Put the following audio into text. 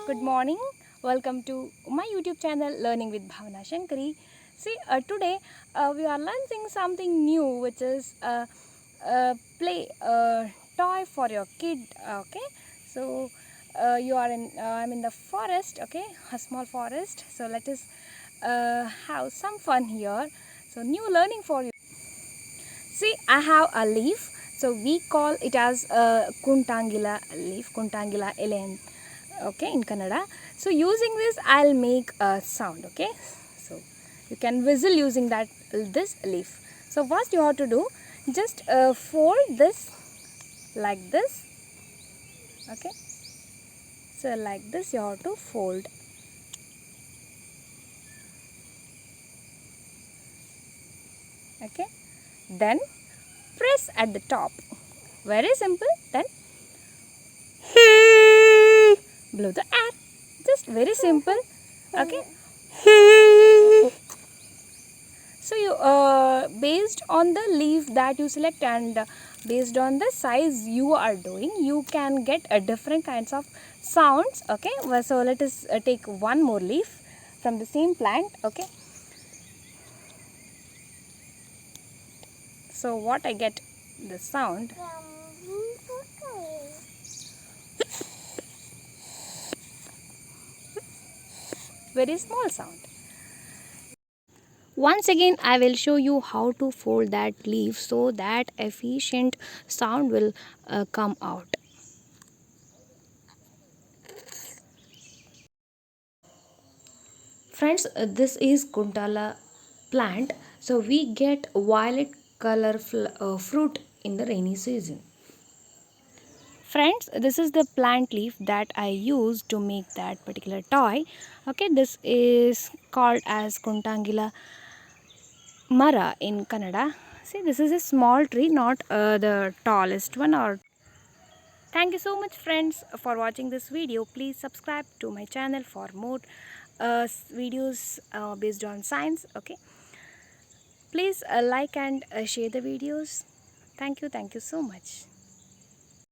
good morning. Welcome to my YouTube channel Learning with Bhavana Shankari. See, today we are learning something new, which is play toy for your kid. Okay, so I'm in the forest. Okay, a small forest. So let us have some fun here. So new learning for you. See, I have a leaf. So we call it as a Kuntangila leaf, Kuntangila elen. Okay, in Kannada. So using this, I'll make a sound. Okay, so you can whistle using this leaf. So first you have to do, just fold this like this. Okay, so like this you have to fold. Okay, then press at the top. Very simple. Then blow the air. Just very simple. Okay. So you based on the leaf that you select and based on the size you are doing, you can get different kinds of sounds. Okay. Well, so let us take one more leaf from the same plant. Okay. So what I get the sound. Very small sound. Once again, I will show you how to fold that leaf so that efficient sound will come out. Friends, this is Kuntala plant. So we get violet color fruit in the rainy season. Friends, this is the plant leaf that I used to make that particular toy. Okay, this is called as Kuntangila Mara in Kannada. See, this is a small tree, not the tallest one. Or thank you so much, friends, for watching this video. Please subscribe to my channel for more videos based on science. Okay, please like and share the videos. Thank you so much.